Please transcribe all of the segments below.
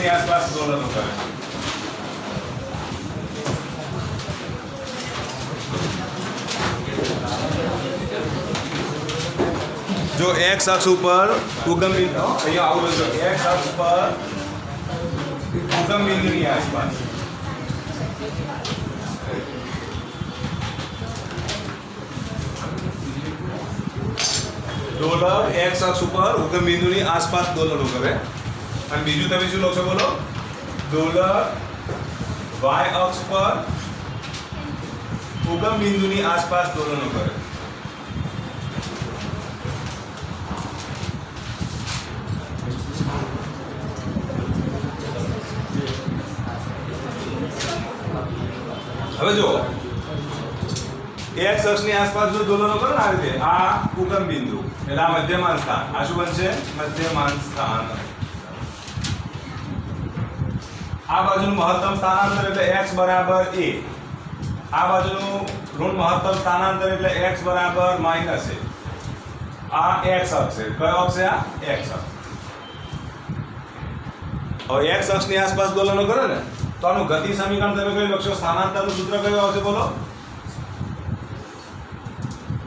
ની આસપાસ દોલનો કરે છે। जो x अक्ष पर उगम बिंदु અહીંયા આવું લખો x અક્ષ પર ઉગમ બિંદુની આસપાસ ડોલર x અક્ષ ઉપર ઉગમ બિંદુની આસપાસ દોલનો કરે અને બીજું તમે શું લખશો બોલો ડોલર y અક્ષ પર ઉગમ બિંદુની આસપાસ દોલનો કરે। હવે જો x અક્ષની આસપાસ જો દોલનો કરો ને આ રીતે આ ઉગમ બિંદુ એટલે આ મધ્યમાન સ્થાન આ શું બનશે મધ્યમાન સ્થાન આ બાજુનું મહત્તમ સ્થાનાંતર એટલે x બરાબર a આ બાજુનું ઋણ મહત્તમ સ્થાનાંતર એટલે x બરાબર માઈનસ a આ x અક્ષ છે કયો અક્ષ છે આ x અક્ષ। હવે x અક્ષની આસપાસ દોલનો કરે ને તો આનું ગતિ સમીકરણ તમે કયું લખશો સ્થાનાંતરનું સૂત્ર કયું આવશે બોલો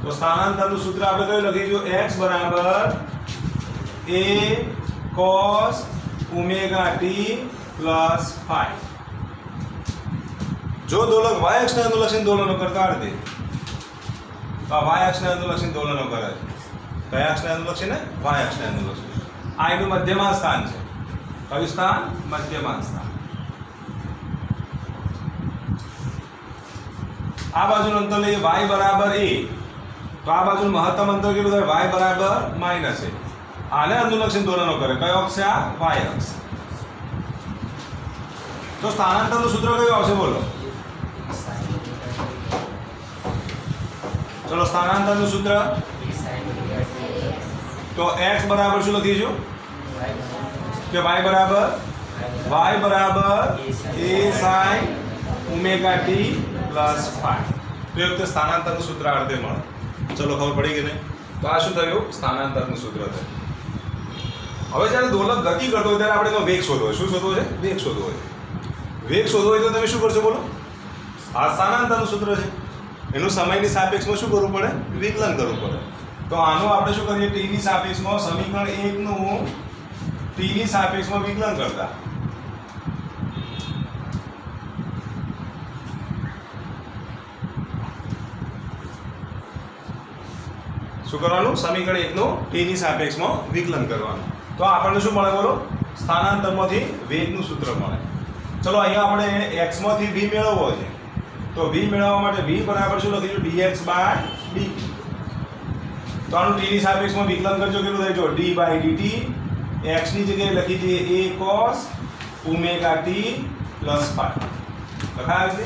તો સ્થાનાંતરનું સૂત્ર આપણે કયું લખીશું x બરાબર a cos omega t plus phi। જો દોલક y અક્ષને અનુલક્ષીને દોલનો કરતા આવડે તો આ y અક્ષને અનુલક્ષીને દોલનો કરે છે કયા અક્ષને અનુલક્ષીને y અક્ષને અનુલક્ષીને આ એનું મધ્યમાન સ્થાન છે કયું સ્થાન મધ્યમાન સ્થાન। આ બાજુનું અંતર લઈએ y બરાબર a તો આ બાજુનું મહત્તમ અંતર કેટલું થાય y બરાબર માઈનસ a આને અનુલક્ષીને દોલનો કરે કયો અક્ષ છે આ y અક્ષ। તો સ્થાનાંતરનું સૂત્ર કયું આવશે બોલો ચલો સ્થાનાંતરનું સૂત્ર તો x બરાબર શું લખીશું કે y બરાબર a sin omega t plus phi। તો એ વખતે સ્થાનાંતરનું સૂત્ર આ રીતે મળે। ચલો ખબર પડી કે નહીં તો આ શું થયું સ્થાનાંતરનું સૂત્ર થયું। હવે જ્યારે દોલક ગતિ કરતો હોય ત્યારે આપણે એનો વેગ શોધવો હોય શું શોધવો છે વેગ શોધવો હોય વેગ શોધવો હોય તો તમે શું કરશો બોલો આ સ્થાનાંતરનું સૂત્ર છે એનું સમયની સાપેક્ષમાં શું કરવું પડે વિકલન કરવું પડે। તો આનું આપણે શું કરીએ t ની સાપેક્ષમાં સમીકરણ 1 નું t ની સાપેક્ષમાં વિકલન કરતા શું કરવાનું સમીકરણ 1 નું t ની સાપેક્ષમાં વિકલન કરવાનું તો આપણને શું મળે બોલો સ્થાનાંતરમાંથી વેગનું સૂત્ર મળે। ચલો અહીંયા આપણે x માંથી v મેળવવો છે તો v મેળવવા માટે v બરાબર શું લખીશું dx dt તો આનું t ની સાપેક્ષમાં વિકલન કરજો કેટલું થાય જો d dt x ની જગ્યાએ લખી દઈએ a cos omega t plus phi લખાય છે।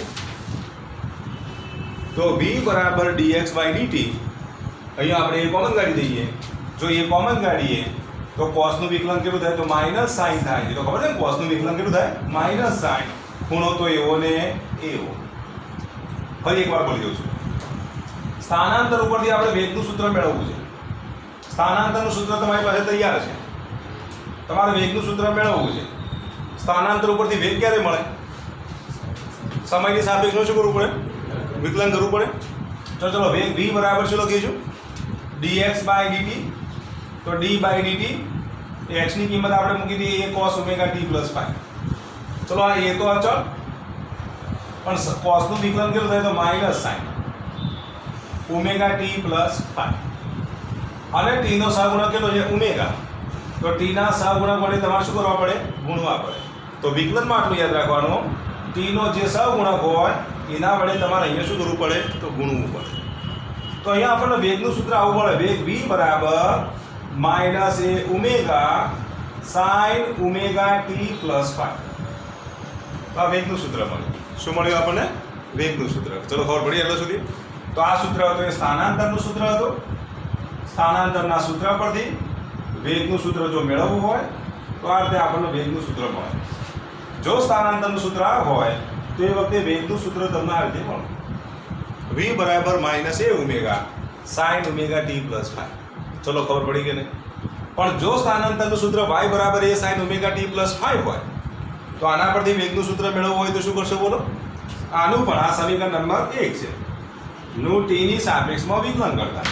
તો v બરાબર dx dt અહીંયા આપણે a કોમન કાઢી દઈએ જો a કોમન કાઢીએ તો cos નું વિકલન કેટલું થાય તો માઈનસ sin થાય છે તો ખબર છે ને cos નું વિકલન કેટલું થાય માઈનસ sin ખૂણો તો એવો ને એવો। ફરી એકવાર બોલી દઉં છું સ્થાનાંતર ઉપરથી આપણે વેગનું સૂત્ર મેળવવું છે સ્થાનાંતરનું સૂત્ર તમારી પાસે તૈયાર છે તમારે વેગનું સૂત્ર મેળવવું છે સ્થાનાંતર ઉપરથી વેગ ક્યારે મળે સમયની સાપેક્ષમાં શું કરવું પડે વિકલન કરવું પડે। તો ચલો વેગ v બરાબર શું લખીશું dx dt તો d dt x ની કિંમત આપણે મૂકી દઈએ a cos omega t plus phi। ચલો આ a તો અચળ પણ cos નું વિકલન કેટલું થાય તો minus sin omega t plus phi અને t નો સહગુણક કેટલો છે ઓમેગા તો t ના સહગુણક વડે તમારે શું કરવા પડે ગુણવા પડે। તો વિકલનમાં આટલું યાદ રાખવાનું t નો જે સહગુણક હોય એના વડે તમારે અહીંયા શું કરવું પડે તો ગુણવું પડે। તો અહીંયા આપણને વેગનું સૂત્ર આવું મળે વેગ v બરાબર minus a omega sin omega t plus phi। તો આ વેગનું સૂત્ર મળે શું મળ્યું આપણને વેગનું સૂત્ર। ચલો ખબર પડી એટલે સુધી તો આ સૂત્ર હતું એ સ્થાનાંતરનું સૂત્ર હતું સ્થાનાંતરના સૂત્ર પરથી વેગનું સૂત્ર જો મેળવવું હોય તો આ રીતે આપણને વેગનું સૂત્ર મળે। જો સ્થાનાંતરનું સૂત્ર આ હોય તો એ વખતે વેગનું સૂત્ર તમને આ રીતે મળે v બરાબર minus a omega sin omega t plus phi। ચલો ખબર પડી કે નહીં પણ જો સ્થાનાંતરનું સૂત્ર y બરાબર a sin omega t plus phi હોય તો આના પરથી વેગનું સૂત્ર મેળવવું હોય તો શું કરશો બોલો? આનું પણ આ સમીકરણ નંબર 1 છે નું t ની સાપેક્ષમાં વિકલન કરતા.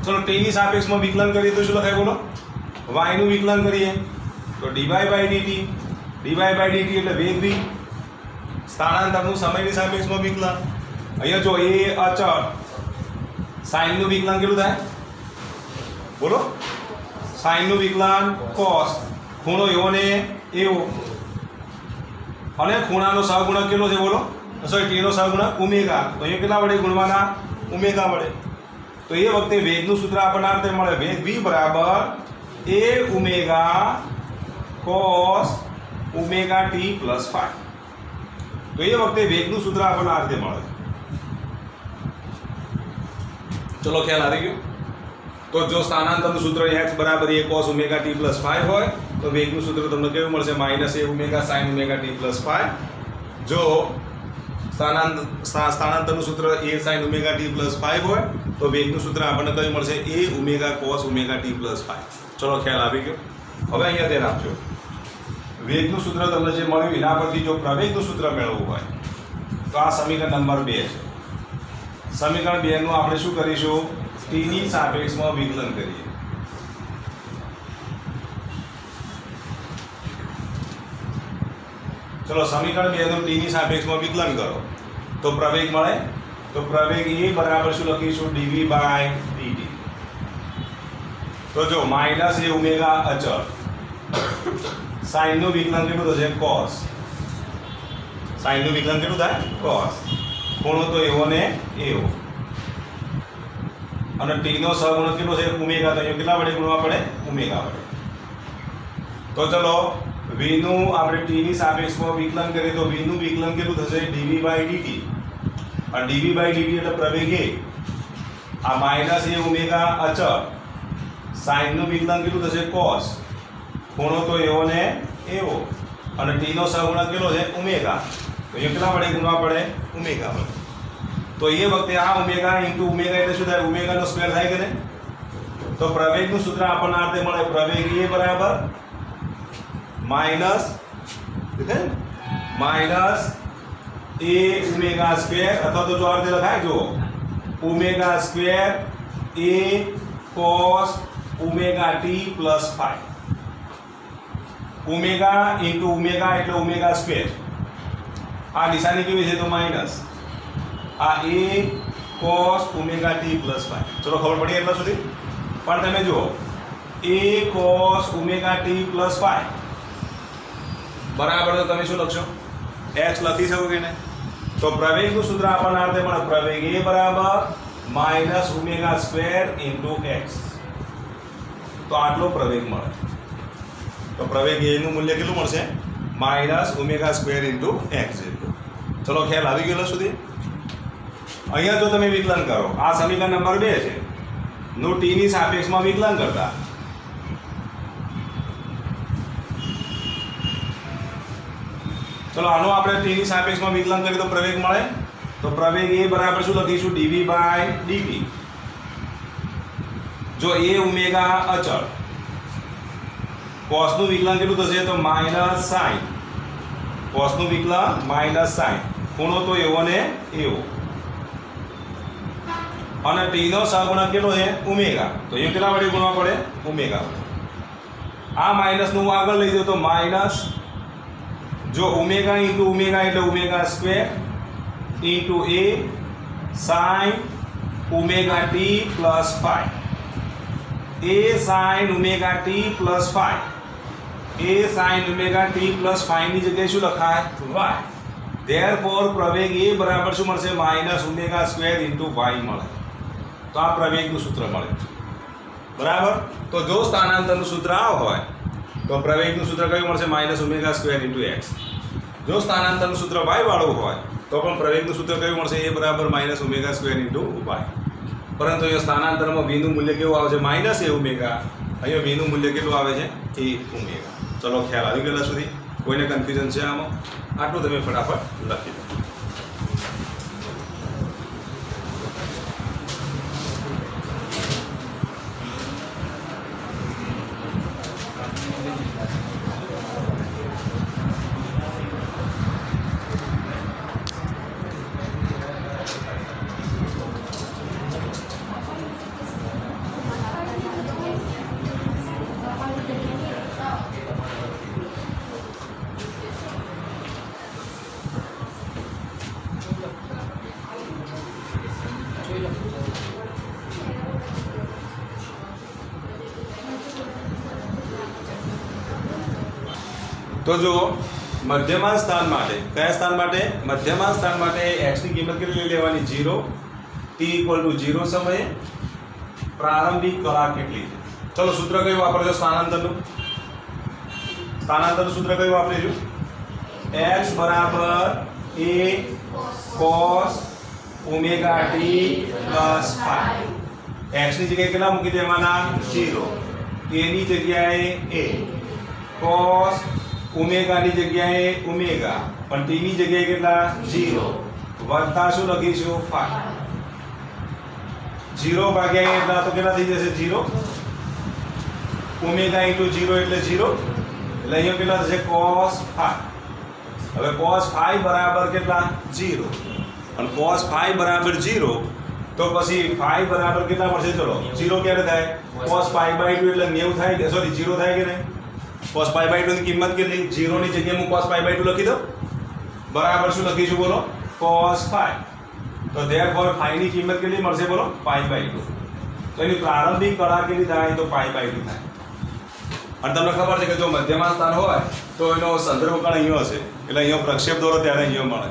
ચલો t ની સાપેક્ષમાં વિકલન કરીએ તો શું લખાય બોલો? y નું વિકલન કરીએ તો dy by dt, dy by dt એટલે વેગ v, સ્થાનાંતરનું સમયની સાપેક્ષમાં વિકલન. અહીંયા જો એ અચળ sin નું વિકલન કેટલું થાય બોલો? sin નું વિકલન cos, ખૂણો એવો ને એવો, અને ખૂણાનો સહગુણક કેટલો છે બોલો? સોરી, t નો સહગુણક ઓમેગા. તો અહીંયા કેટલા વડે ગુણવાના? ઓમેગા વડે. તો એ વખતે વેગનું સૂત્ર આપણને આ રીતે મળે, વેગ v બરાબર a omega cos omega t plus 5. તો એ વખતે વેગનું સૂત્ર આપણને આ રીતે મળે. ચલો ખ્યાલ આવી ગયો? તો જો સ્થાનાંતરનું સૂત્ર x બરાબર a cos omega t plus 5 હોય તો વેગનું સૂત્ર તમને કેવું મળશે? Minus a omega sin omega t plus 5. જો સ્થાનાંતરનું સૂત્ર a sin omega t plus 5 હોય તો વેગનું સૂત્ર આપણને કયું મળશે? a omega cos omega t plus 5. ચલો ખ્યાલ આવી ગયો? હવે અહીંયા ધ્યાન આપજો, વેગનું સૂત્ર તમને જે મળ્યું એના પરથી જો પ્રવેગનું સૂત્ર મેળવવું હોય તો આ સમીકરણ નંબર 2 છે. સમીકરણ 2 નું આપણે શું કરીશું? t ની સાપેક્ષમાં વિકલન કરીએ. ચલો સમીકરણ 2 નું t ની સાપેક્ષમાં વિકલન કરો તો પ્રવેગ મળે. તો પ્રવેગ એ બરાબર શું લખીશું? dv by dt. તો જો માઇનસ a ઓમેગા અચળ, sin નું વિકલન કેટલું થશે? cos. sin નું વિકલન કેટલું થાય? cos. ખૂણો તો એવો ને એવો, અને t નો સહગુણક કેટલો છે? ઓમેગા. તો અહીંયા કેટલા વડે ગુણવા પડે? ઓમેગા વડે. તો ચલો v નું આપણે t ની સાપેક્ષમાં વિકલન કરીએ તો v નું વિકલન કેટલું થશે? dv by dt. અને dv by dt એટલે પ્રવેગ એ. આ માઇનસ a ઓમેગા અચળ, sin નું વિકલન કેટલું થશે? cos. ખૂણો તો એવો ને એવો, અને t નો સહગુણક કેટલો છે? ઓમેગા. તો અહીંયા કેટલા વડે ગુણવા પડે? ઓમેગા વડે. તો એ વખતે આ ઓમેગા ઇન્ટુ ઓમેગા એટલે શું થાય? ઓમેગાનો સ્ક્વેર થાય કે ને? તો પ્રવેગનું સૂત્ર આપણને આ રીતે મળે, પ્રવેગ એ બરાબર માઇનસ a ઓમેગા સ્ક્વેર, અથવા તો જો આ રીતે લખાય જો omega square a cos omega t plus 5. Omega into omega એટલે ઓમેગા સ્ક્વેર. આ નિશાની કેવી છે? તો માઇનસ. આ a cos omega t plus 5. ચલો ખબર પડી એટલા સુધી? પણ તમે જુઓ a cos omega t plus 5 બરાબર, તો તમે શું લખશો? x લખી શકો કે નહીં? તો પ્રવેગનું સૂત્ર આપણને આ રીતે મળે, પ્રવેગ a બરાબર minus omega square into x. તો આટલો પ્રવેગ મળે. તો પ્રવેગ a નું મૂલ્ય કેટલું મળશે? Minus omega square into x જેટલું. ચલો ખ્યાલ આવી ગયો સુધી? અહીંયા જો તમે વિકલન કરો, આ સમીકરણ નંબર 2 છે નું t ની સાપેક્ષમાં વિકલન કરતા. ચલો આનો આપણે t ની સાપેક્ષમાં વિકલન કરીએ તો પ્રવેગ મળે. તો પ્રવેગ a બરાબર શું લખીશું? dv by dt. જો a ઓમેગા અચળ, cos નું વિકલન કેટલું થશે? તો માઇનસ sin. cos નું વિકલન માઇનસ sin, ખૂણો તો એવો ને એવો, અને t નો સહગુણક કેટલો છે? ઓમેગા. તો એ કેટલા વડે ગુણવા પડે? ઓમેગા વડે. આ માઇનસ નું આગળ લઈ જાઓ તો માઇનસ, જો ઓમેગા ઇન્ટુ ઓમેગા એટલે omega square into a sin omega t plus 5. a sin omega t plus 5. a sin omega t plus 5 ની જગ્યાએ શું લખાય? y. ધેરફોર પ્રવેગ a બરાબર શું મળશે? Minus omega square into y મળે. તો આ પ્રવેગનું સૂત્ર મળે. બરાબર? તો જો સ્થાનાંતરનું સૂત્ર આ હોય તો પ્રવેગનું સૂત્ર કયું મળશે? Minus omega square into x. જો સ્થાનાંતરનું સૂત્ર y વાળું હોય તો પણ પ્રવેગનું સૂત્ર કયું મળશે? a બરાબર minus omega square into y. પરંતુ અહીંયા સ્થાનાંતરમાં v નું મૂલ્ય કેવું આવે છે? Minus a omega. અહીંયા v નું મૂલ્ય કેટલું આવે છે? a omega. ચલો ખ્યાલ આવી ગયેલા સુધી? કોઈને કન્ફ્યુઝન છે આમાં? આટલું તમે ફટાફટ લખી દો. તો જો મધ્યમાન સ્થાન માટે કયા સ્થાન માટે મધ્યમાન સ્થાન માટે x ની કિંમત કેટલી લેવાની 0 t = 0 સમયે પ્રારંભિક કળા કેટલી છે ચલો સૂત્ર કયું વાપરજો સ્થાનાંતરનું સૂત્ર કયું વાપરીશું x = a cos omega t plus phi x ની જગ્યાએ કેટલા મૂકી દેવાના 0 a ની જગ્યાએ a cos ઓમેગા ની જગ્યાએ ઓમેગા પણ t ની જગ્યાએ કેટલા 0 વત્તા શું લખીશું phi 0 ભાગ્યા એટલા તો કેટલા થઈ જશે 0 ઓમેગા * 0 એટલે 0 એટલે અહીંયા કેટલા થશે cos phi હવે cos phi બરાબર કેટલા 0 અને cos phi બરાબર 0 તો પછી phi બરાબર કેટલા મળશે ચલો 0 ક્યારે થાય cos phi / 2 એટલે 90 થાય કે સોરી 0 થાય કે નહીં cos phi / 2 ની કિંમત કેટલી 0 ની જગ્યાએ હું cos phi / 2 લખી દઉં બરાબર શું લખીશું બોલો cos phi તો therefore phi ની કિંમત કેટલી મળશે બોલો phi / 2 તો એની પ્રારંભિક કળા કેટલી થાય તો phi / 2 થાય અને તમને ખબર છે કે જો મધ્યમાન સ્થાન હોય તો એનો સંદર્ભ કોણ અહીંયા હશે એટલે અહીંયા પ્રક્ષેપ દોરો ત્યારે અહીંયા મળે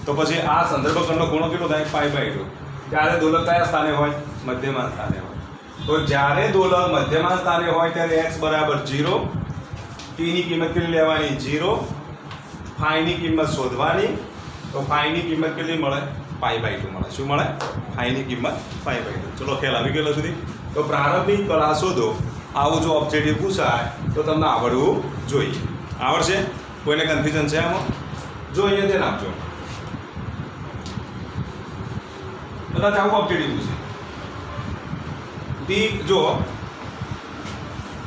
તો પછી આ સંદર્ભ કોણનો ખૂણો કેટલો થાય phi / 2 ત્યારે દોલક કયા સ્થાને હોય મધ્યમાન સ્થાને હોય તો જ્યારે દોલક મધ્યમાન સ્થાને હોય ત્યારે x = 0 t ની કિંમત કેટલી લેવાની 0 phi ની કિંમત શોધવાની તો phi ની કિંમત કેટલી મળે phi / 2 મળે શું મળે phi ની કિંમત phi / 2 ચલો ખ્યાલ આવી ગયો સુધી તો પ્રારંભિક કળા શોધો આવું જો ઓબ્જેક્ટિવ પૂછાય તો તમને આવડવું જોઈએ આવડશે કોઈને કન્ફ્યુઝન છે આમાં જો અહીંયા ધ્યાન આપજો કદાચ આવું ઓબ્જેક્ટિવ પૂછે t જો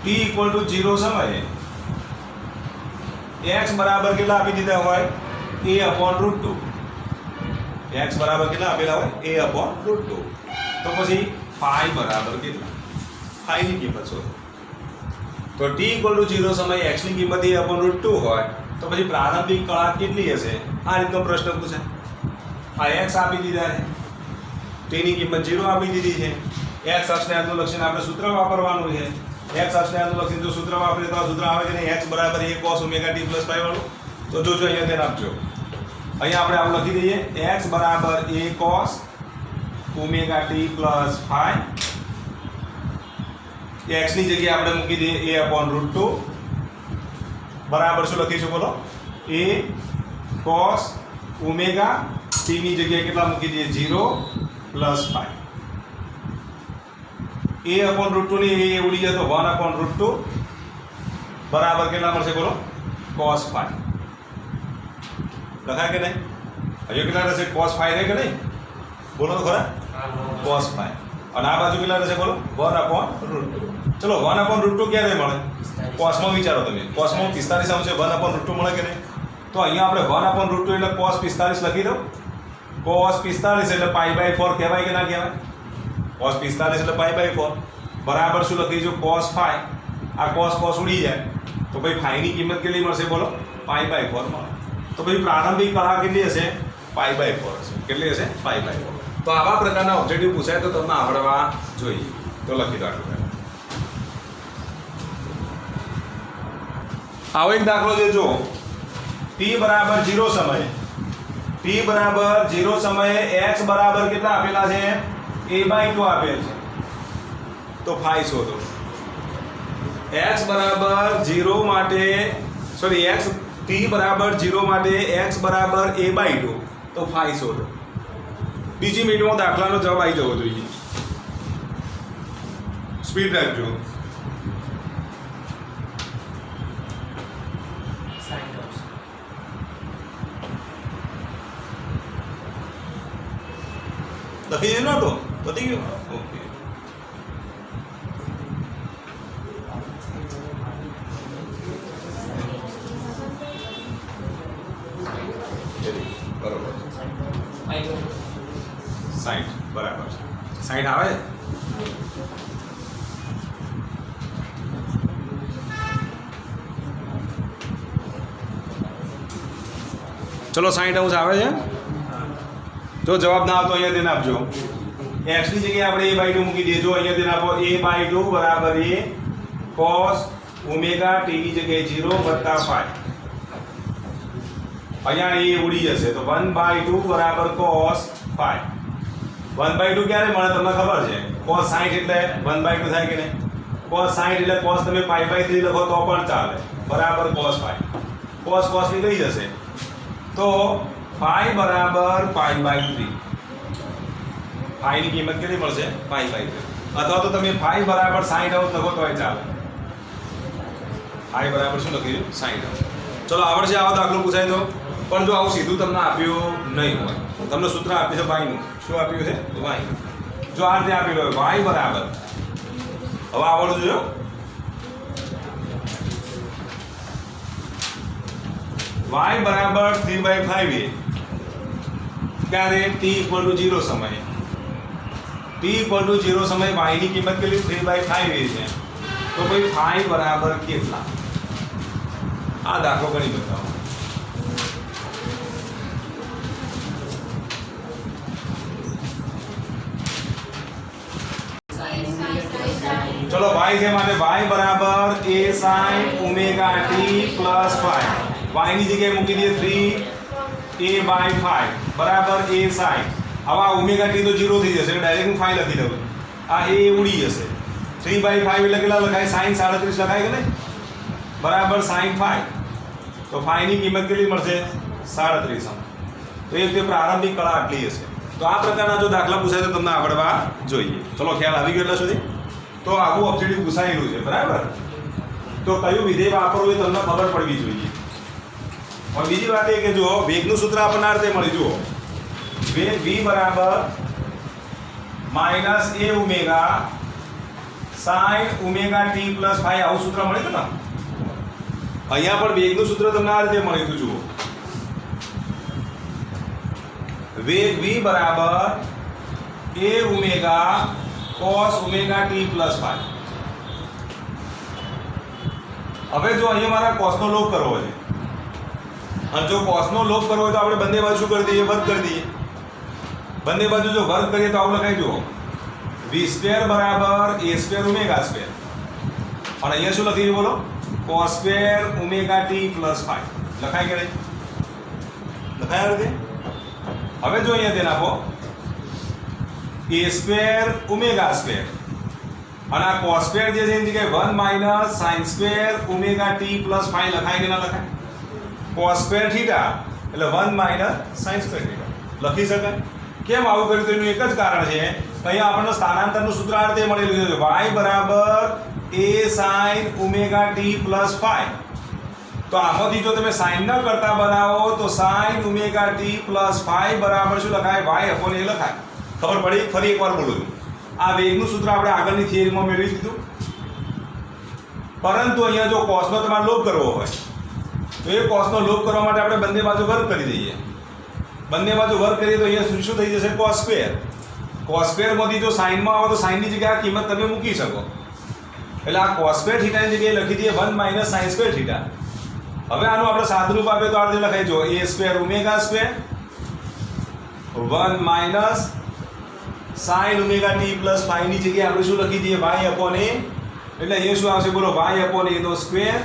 t = 0 સમયે x બરાબર કેટલા આપી દીધા હોય a/√2 x બરાબર કેટલા આપેલા હોય a/√2 તો પછી phi બરાબર કેટલા phi ની કિંમત શોધો તો t = 0 સમયે x ની કિંમત a/√2 હોય તો પછી પ્રારંભિક કળા કેટલી હશે આ રીતનો પ્રશ્ન પૂછાય આ x આપી દીધા છે t ની કિંમત 0 આપી દીધી છે x અક્ષને અનુલક્ષીને આપણે સૂત્ર વાપરવાનું છે x અક્ષને અનુલક્ષીને જો સૂત્ર વાપરીએ તો આ સૂત્ર આવે કે નહીં x = a cos omega t plus phi વાળું તો જોજો અહીંયા ધ્યાન આપજો અહીંયા આપણે આવું લખી દઈએ x = a cos omega t plus phi x ની જગ્યાએ આપણે મૂકી દઈએ a/√2 બરાબર શું લખીશું બોલો a cos omega t ની જગ્યાએ કેટલા મૂકી દઈએ 0 plus phi a/√2 ની એ ઉડી જાય તો 1/√2 બરાબર કેટલા મળશે બોલો cos phi લખાય કે નહીં હજુ કેટલા રહેશે cos phi રહે કે નહીં બોલો તો ખરા cos phi અને આ બાજુ કેટલા રહેશે બોલો 1/√2 ચલો 1/√2 ક્યારે મળે cosમાં વિચારો તમે cosમાં 45 અંશે 1/√2 મળે કે નહીં તો અહીંયા આપણે 1/√2 એટલે cos 45 લખી દો cos 45 એટલે pi / 4 કહેવાય કે ના કહેવાય cos 45 એટલે pi / 4 બરાબર શું લખીશું cos phi આ cos ઉડી જાય તો ભાઈ phi ની કિંમત કેટલી મળશે બોલો pi / 4 મળે તો ભાઈ પ્રારંભિક કળા કેટલી હશે pi / 4 હશે કેટલી હશે pi / 4 તો આવા પ્રકારના ઓબ્જેક્ટિવ પૂછાય તો તમને આવડવા જોઈએ તો લખી દો આટલું આવો એક દાખલો છે જો t = 0 સમયે t = 0 સમયે x બરાબર કેટલા આપેલા છે a/2 આપેલ છે તો phi શોધો x = 0 માટે સોરી x t = 0 માટે x = a/2 તો phi શોધો બીજી મિનિટમાં દાખલાનો જવાબ આવી જવો જોઈએ સ્પીડ રાખજો લખી દે તો પતી ગયું ઓકે બરોબર 60 બરાબર 60 આવે ચલો 60 અંશ આવે છે જો જવાબ ના આવતો અહીંયા તેને આપજો x ની જગ્યાએ આપણે a/2 મૂકી દઈએ જો અહીંયા તેને આપો a/2 = a cos omega t ની જગ્યાએ 0 + phi અહીંયા એ ઉડી જશે તો 1/2 બરાબર cos 5. 1/2 ક્યારે મળે તમને ખબર છે? cos 60 એટલે 1/2 થાય કે નહીં? cos 60 એટલે cos તમે π/3 લખો તો પણ ચાલે, બરાબર cos 5. cos નીકળી જશે તો phi બરાબર π/3. phi ની કિંમત કેટલી મળશે? π/3. અથવા તો તમે phi બરાબર 60 અંશ લખો તોય ચાલે. phi બરાબર શું લખીશું? 60 અંશ. ચલો આવડશે આવો દાખલો પૂછાય તો. પણ જો આવું સીધું તમને આપ્યું નહીં હોય, તમને સૂત્ર આપ્યું છે y નું. શું આપ્યું છે? y. જો આ રીતે આપેલું હોય y બરાબર, હવે આવડવું જોઈએ, y બરાબર 3/5 ત્યારે t = 0 સમયે. t = 0 સમયે y ની કિંમત કેટલી? 3/5 છે. તો ભાઈ phi બરાબર કેટલા? આ દાખલો ગણી બતાવો. ચલો y છે માટે y બરાબર a sin omega t plus 5. y ની જગ્યાએ મૂકી દઈએ 3a/5 બરાબર a sin. હવે આ ઓમેગા t તો 0 થઈ જશે એટલે ડાયરેક્ટ હું 5 લખી દઉં. આ a ઉડી જશે. 3/5 એટલે કેટલા લખાય? sin 37 લખાય કે નહીં? બરાબર sin 5. તો 5 ની કિંમત કેટલી મળશે? 37. તો એ રીતે પ્રારંભિક કળા આટલી હશે. તો આ પ્રકારના જો દાખલા પૂછાય તો તમને આવડવા જોઈએ. ચલો ખ્યાલ આવી ગયો એટલા સુધી. તો આવું ઓબ્જેક્ટિવ પૂછાયેલું છે, બરાબર. તો કયું વિધેય વાપરવું એ તમને ખબર પડવી જોઈએ. और બીજી વાત એ કે જો વેગનું સૂત્ર આપણને આ રીતે મળી. જુઓ વેગ v બરાબર minus a omega sin omega t plus 5 આવું સૂત્ર મળ્યું હતું ને. અહીંયા પણ વેગનું સૂત્ર તમને આ રીતે મળ્યું હતું. જુઓ વેગ v બરાબર a omega cos omega t plus 5. હવે જો અહીંયા મારા cos નો લોપ કરવો છે અને જો cos નો લોપ કરવો હોય તો આપણે બંને બાજુ શું કરી દઈએ? વર્ગ કરી દઈએ. બંને બાજુ જો વર્ગ કરીએ તો આવું લખાઈ જુઓ v² બરાબર a² ઓમેગા સ્ક્વેર. અને અહીંયા શું લખીએ બોલો? cos² ઓમેગા t પ્લસ 5 લખાય કે નહીં? લખાય આ રીતે. હવે જો અહીંયા ધ્યાન આપો a² ઓમેગા સ્ક્વેર અને આ cos² જે છે એની જગ્યાએ 1 minus sin² omega t plus 5 લખાય કે ના લખાય? cos² થીટા એટલે 1 માઇનસ sin² થીટા લખી શકાય. કેમ આવું કર્યું? તો એનું એક જ કારણ છે કે અહીંયા આપણને સ્થાનાંતરનું સૂત્ર આ રીતે મળેલું છે y બરાબર a sin omega t plus 5. તો આમાંથી જો તમે sin ન કરતા બનાવો તો sin ઓમેગા t પ્લસ 5 બરાબર શું લખાય? y upon a લખાય. ખબર પડી? ફરી એકવાર બોલું છું. આ વેગનું સૂત્ર આપણે આગળની થિયરીમાં મેળવી દીધું. પરંતુ અહીંયા જો cos નો તમારે લોપ કરવો હોય તો એ cos નો લોપ કરવા માટે આપણે બંને બાજુ વર્ગ કરી દઈએ. બંને બાજુ વર્ગ કરીએ તો અહીંયા શું થઈ જશે? cos². cos² માંથી જો sin માં આવે તો sin ની જગ્યાએ આ કિંમત તમે મૂકી શકો. એટલે આ cos² થીટાની જગ્યાએ લખી દઈએ 1 માઇનસ sin² થીટા. હવે આનું આપણે સાદુરૂપ આપીએ તો આ રીતે લખાય જો a² omega square 1 minus sin omega t plus 5 ની જગ્યાએ આપણે શું લખી દઈએ? y upon a. એટલે એ શું આવશે બોલો? y upon a નો સ્ક્વેર.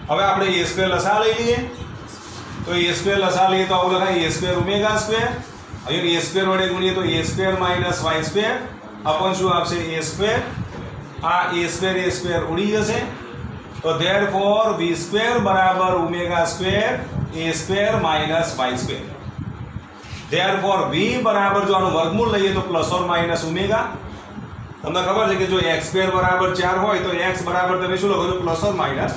હવે આપણે a² લસા લઈ લઈએ તો a² લસા લઈએ તો આવું લખાય a² ઓમેગા સ્ક્વેર. અહીંયા a² વડે ગુણીએ તો a² માઇનસ y² upon શું આવશે? a². આ a² ઉડી જશે તો therefore v² બરાબર omega square a² minus y². therefore v બરાબર જો આનું વર્ગમૂળ લઈએ તો પ્લસ ઓર માઇનસ ઓમેગા. તમને ખબર છે કે જો x² બરાબર 4 હોય તો x બરાબર તમે શું લખો છો? Plus or minus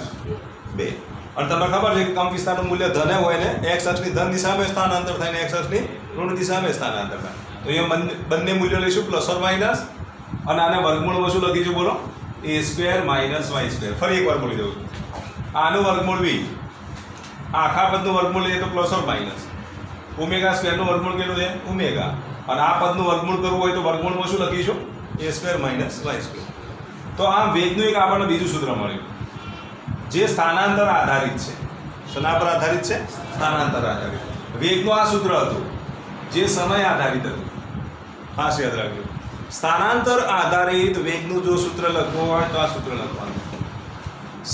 2. અને તમને ખબર છે કે કંપ વિસ્તારનું મૂલ્ય ધન હોય ને x અક્ષની ધન દિશામાં સ્થાનાંતર થાય ને x અક્ષની ઋણ દિશામાં સ્થાનાંતર થાય. તો અહીંયા બંને મૂલ્યો લઈશું પ્લસ ઓર માઇનસ અને આના વર્ગમૂળમાં શું લખીશું બોલો? a² minus y². ફરી એકવાર બોલી દઉં છું. આનું વર્ગમૂળ v, આખા પદનું વર્ગમૂળ લઈએ તો પ્લસ ઓર માઇનસ ઓમેગા સ્ક્વેરનું વર્ગમૂળ કેટલું છે? ઓમેગા. અને આ પદનું વર્ગમૂળ કરવું હોય તો વર્ગમૂળમાં શું લખીશું? a² minus y². તો આમ વેગનું એક આપણને બીજું સૂત્ર મળ્યું જે સ્થાનાંતર આધારિત છે. શેના પર આધારિત છે? સ્થાનાંતર આધારિત. વેગનું આ સૂત્ર હતું જે સમય આધારિત હતું. ખાસ યાદ રાખજો. સ્થાનાંતર આધારિત વેગનું જો સૂત્ર લખવું હોય તો આ સૂત્ર લખવાનું.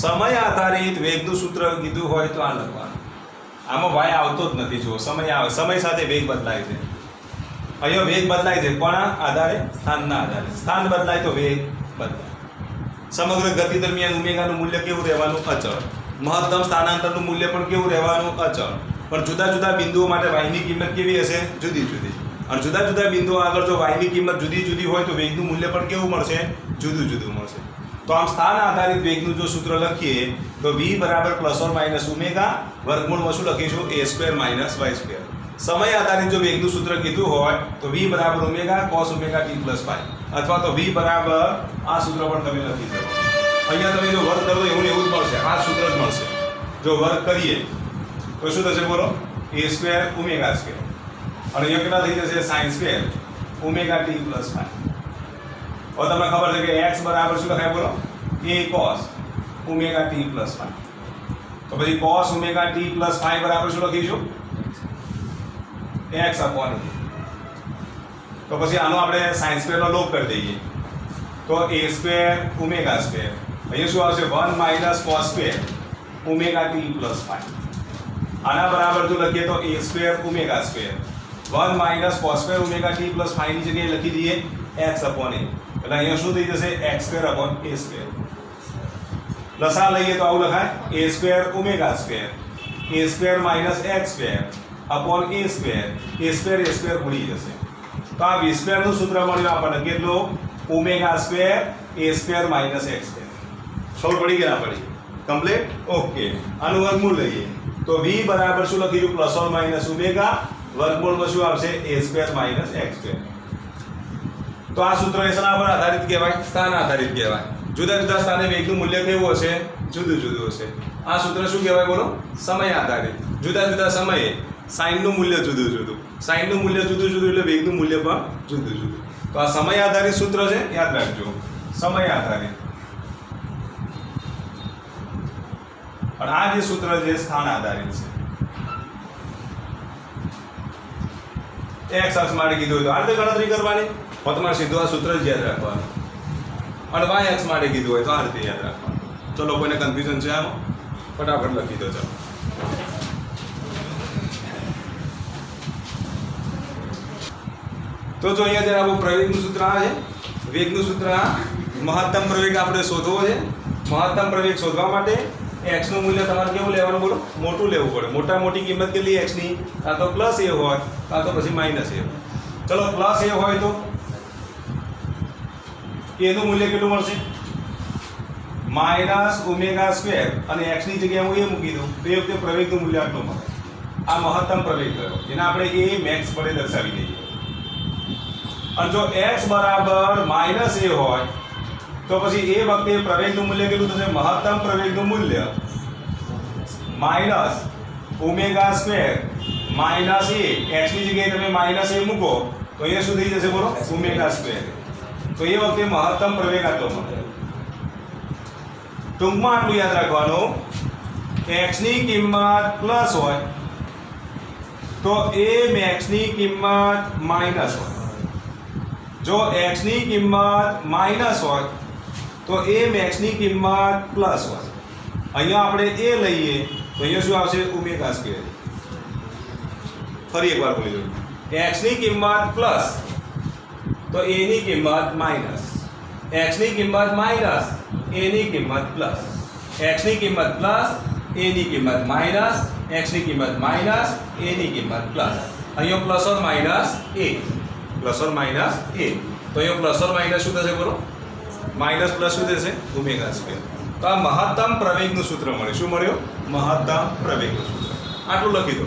સમય આધારિત વેગનું સૂત્ર કીધું હોય તો આ લખવાનું. આમાં y આવતો જ નથી. જો સમય આવે, સમય સાથે વેગ બદલાય છે. અહીંયા વેગ બદલાય છે કોના આધારે? સ્થાનના આધારે. સ્થાન બદલાય તો વેગ બદલાય. સમગ્ર ગતિ દરમિયાન ઓમેગાનું મૂલ્ય કેવું રહેવાનું? અચળ. મહત્તમ સ્થાનાંતરનું મૂલ્ય પણ કેવું રહેવાનું? અચળ. પણ જુદા જુદા બિંદુઓ માટે y ની કિંમત કેવી હશે? જુદી જુદી. અને જુદા જુદા બિંદુઓ આગળ જો y ની કિંમત જુદી જુદી હોય તો વેગનું મૂલ્ય પણ કેવું મળશે? જુદું જુદું મળશે. તો આમ સ્થાન આધારિત વેગનું જો સૂત્ર લખીએ તો v બરાબર પ્લસ ઓર માઇનસ ઓમેગા વર્ગમૂળમાં શું લખીશું? a square minus y square. સમય આધારિત જો વેગનું સૂત્ર કીધું હોય તો v બરાબર omega cos omega t plus pi, અથવા તો v બરાબર આ સૂત્ર પણ તમે લખી શકો. અહીંયા તમે જો વર્ગ કરો એવું ને એવું જ મળશે. આ સૂત્ર જ મળશે. જો વર્ગ કરીએ તો શું થશે બોલો? a સ્ક્વેર ઓમેગા સ્ક્વેર, અને અહીંયા કેટલા થઈ જશે? sin square omega t plus pi. હવે તમને ખબર છે કે x બરાબર શું લખાય બોલો? a cos omega t plus pi. તો પછી cos omega t plus pi બરાબર શું લખીશું? x upon a. તો પછી આનો આપણે sin સ્ક્વેર નો લોપ કરી દઈએ તો a સ્ક્વેર ઓમેગા સ્ક્વેર. અહીંયા શું આવશે? 1 minus cos square omega t plus pi. આના બરાબર જો લખીએ તો a square omega square 1 minus cos square omega t plus pi ની જગ્યાએ લખી દઈએ x અપોન a. એટલે અહીંયા શું થઈ જશે? x square upon a square. લસા લઈએ તો આવું લખાય a square omega square a square minus x square upon a square. a square ઉડી જશે. તો આ v સ્ક્વેર નું સૂત્ર મળ્યું આપણને કેટલું? Omega square a square minus x square. ખબર પડી કે ના પડી? કમ્પ્લીટ? ઓકે. આનું વર્ગમૂળ લઈએ તો v બરાબર શું લખીશું? પ્લસ ઓર માઇનસ ઓમેગા વર્ગમૂળમાં શું આવશે? a square minus x square. તો આ સૂત્ર શેના પર આધારિત કહેવાય? સ્થાન આધારિત કહેવાય. જુદા જુદા સ્થાને વેગનું મૂલ્ય કેવું હશે? જુદું જુદું હશે. આ સૂત્ર શું કહેવાય બોલો? સમય આધારિત. જુદા જુદા સમયે સાઇન નું મૂલ્ય જુદું જુદું. સાઇન નું મૂલ્ય જુદું જુદું એટલે વેગનું મૂલ્ય પણ જુદું જુદું. તો આ સમય આધારિત સૂત્ર છે, યાદ રાખજો. સમય આધારિત. અને આ જે સૂત્ર છે સ્થાન આધારિત છે. x અક્ષ માટે કીધું હોય તો આ રીતે ગણતરી કરવાની, તમારે સીધું આ સૂત્ર જ યાદ રાખવાનું. અને y અક્ષ માટે કીધું હોય તો આ રીતે યાદ રાખવાનું. ચલો, કોઈને કન્ફ્યુઝન છે આમાં? ફટાફટ લખી દો. ચાલો, તો જો અહીંયા જરા આપણું પ્રવેગનું સૂત્ર આ છે. વેગનું સૂત્ર આ. મહત્તમ પ્રવેગ આપણે શોધવો છે. મહત્તમ પ્રવેગ શોધવા માટે x નું મૂલ્ય તમારે કેવું લેવાનું બોલો? મોટું લેવું પડે. મોટા મોટી કિંમત કેટલી x ની? કાં તો પ્લસ a હોય કાં તો પછી માઇનસ a. ચલો, પ્લસ a હોય તો a નું મૂલ્ય કેટલું મળશે? માઇનસ ઓમેગા સ્ક્વેર, અને x ની જગ્યાએ હું a મૂકી દઉં તો એ વખતે પ્રવેગનું મૂલ્ય આટલું મળે. આ મહત્તમ પ્રવેગ થયો, જેને આપણે a મેક્સ વડે દર્શાવી દઈએ. અને જો x બરાબર માઇનસ a હોય તો પછી એ વખતે પ્રવેગનું મૂલ્ય કેટલું થશે? મહત્તમ પ્રવેગનું મૂલ્ય minus omega square minus a. x ની જગ્યાએ તમે માઇનસ a મૂકો તો એ શું થઈ જશે બોલો? Omega square. તો એ વખતે મહત્તમ પ્રવેગ આટલો મળે. ટૂંકમાં આટલું યાદ રાખવાનું, x ની કિંમત પ્લસ હોય તો a max ની કિંમત માઇનસ હોય. જો x ની કિંમત માઇનસ હોય તો a max ની કિંમત પ્લસ હોય. અહીંયા આપણે a લઈએ તો અહીંયા શું આવશે? Omega square. ફરી એકવાર બોલી દઉં, x ની કિંમત પ્લસ તો a ની કિંમત માઇનસ, x ની કિંમત માઇનસ a ની કિંમત પ્લસ, x ની કિંમત પ્લસ a ની કિંમત માઇનસ, x ની કિંમત માઇનસ a ની કિંમત પ્લસ. અહીંયા plus or minus a, plus or minus a. તો અહીંયા પ્લસ ઓર માઇનસ શું થશે બોલો? માઇનસ પ્લસ શું થશે? Omega square. તો આ મહત્તમ પ્રવેગનું સૂત્ર મળ્યું. શું મળ્યું? મહત્તમ પ્રવેગનું સૂત્ર. આટલું લખી દો.